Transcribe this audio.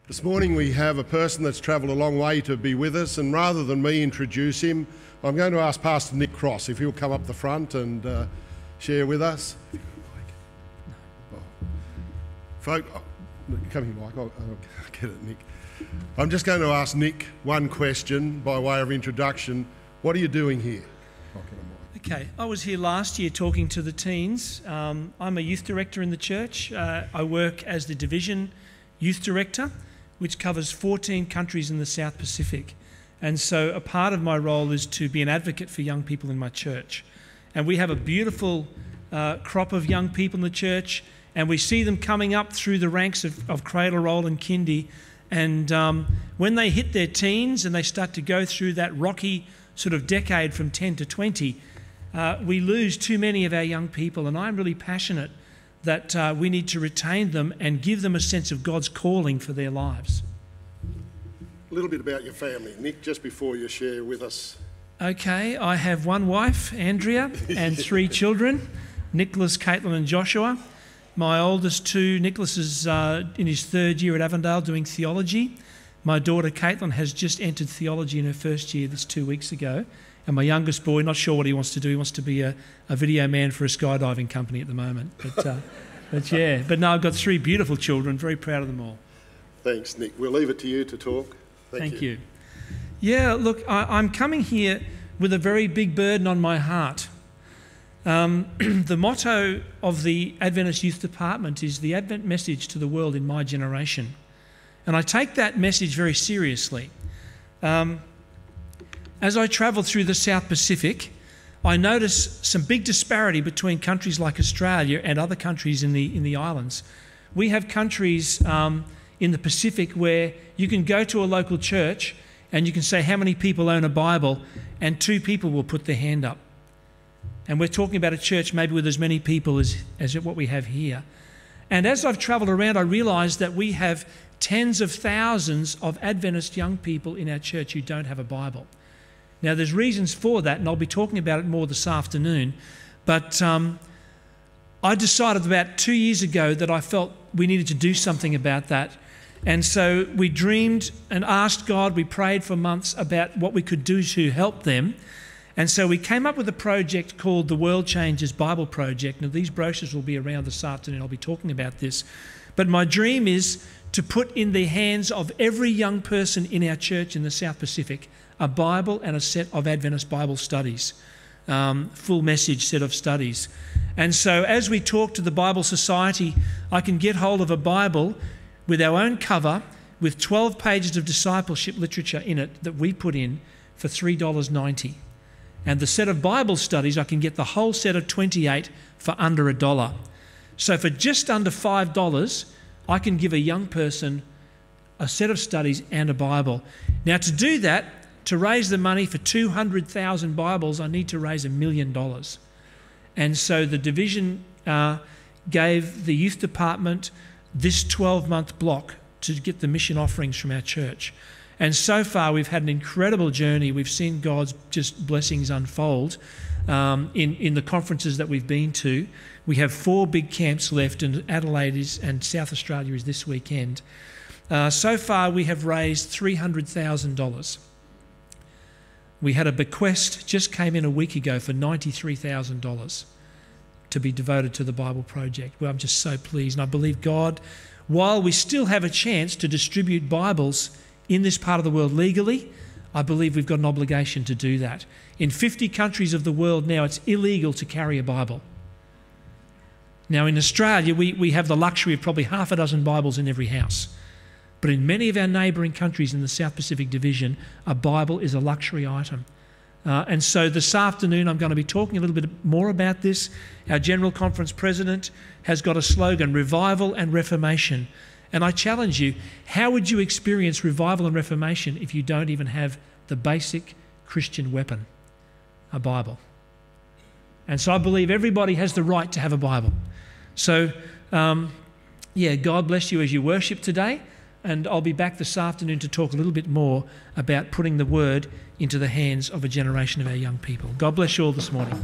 This morning we have a person that's travelled a long way to be with us, and rather than me introduce him, I'm going to ask Pastor Nick Cross if he'll come up the front and share with us. Come here, Mike. I'll get it, Nick. I'm just going to ask Nick one question by way of introduction. What are you doing here? Okay, I was here last year talking to the teens. I'm a youth director in the church. I work as the division youth director, which covers 14 countries in the South Pacific. And so a part of my role is to be an advocate for young people in my church. And we have a beautiful crop of young people in the church, and we see them coming up through the ranks of cradle roll and kindy. And when they hit their teens and they start to go through that rocky sort of decade from 10 to 20, we lose too many of our young people. And I'm really passionate that we need to retain them and give them a sense of God's calling for their lives. A little bit about your family, Nick, just before you share with us. Okay, I have one wife, Andrea, and 3 children, Nicholas, Caitlin and Joshua. My oldest 2, Nicholas is in his 3rd year at Avondale doing theology. My daughter, Caitlin, has just entered theology in her 1st year this 2 weeks ago. And my youngest boy, not sure what he wants to do. He wants to be a video man for a skydiving company at the moment. But no, I've got 3 beautiful children, very proud of them all. Thanks, Nick. We'll leave it to you to talk. Thank you. Yeah, look, I'm coming here with a very big burden on my heart. The motto of the Adventist Youth Department is the Advent message to the world in my generation. And I take that message very seriously. As I travel through the South Pacific, I notice some big disparity between countries like Australia and other countries in the islands. We have countries in the Pacific where you can go to a local church and you can say how many people own a Bible, and 2 people will put their hand up. And we're talking about a church maybe with as many people as what we have here. And as I've travelled around, I realised that we have tens of thousands of Adventist young people in our church who don't have a Bible. Now, there's reasons for that, and I'll be talking about it more this afternoon. But I decided about 2 years ago that I felt we needed to do something about that. And so we dreamed and asked God, we prayed for months about what we could do to help them. And so we came up with a project called the World Changers Bible Project. Now, these brochures will be around this afternoon. I'll be talking about this. But my dream is to put in the hands of every young person in our church in the South Pacific a Bible and a set of Adventist Bible studies, full message set of studies. And so as we talk to the Bible Society, I can get hold of a Bible with our own cover with 12 pages of discipleship literature in it that we put in for $3.90. And the set of Bible studies, I can get the whole set of 28 for under $1. So for just under $5, I can give a young person a set of studies and a Bible. Now, to do that, to raise the money for 200,000 Bibles, I need to raise $1 million. And so the division gave the youth department this 12-month block to get the mission offerings from our church. And so far, we've had an incredible journey. We've seen God's just blessings unfold in the conferences that we've been to. We have 4 big camps left, and Adelaide and South Australia is this weekend. So far, we have raised $300,000. We had a bequest, just came in a week ago, for $93,000 to be devoted to the Bible Project. Well, I'm just so pleased, and I believe God, while we still have a chance to distribute Bibles in this part of the world legally, I believe we've got an obligation to do that. In 50 countries of the world now, it's illegal to carry a Bible. Now, in Australia, we have the luxury of probably half a dozen Bibles in every house. But in many of our neighbouring countries in the South Pacific Division, a Bible is a luxury item. And so this afternoon I'm going to be talking a little bit more about this. Our General Conference President has got a slogan, Revival and Reformation. And I challenge you, how would you experience revival and reformation if you don't even have the basic Christian weapon, a Bible? And so I believe everybody has the right to have a Bible. So, God bless you as you worship today. And I'll be back this afternoon to talk a little bit more about putting the Word into the hands of a generation of our young people. God bless you all this morning.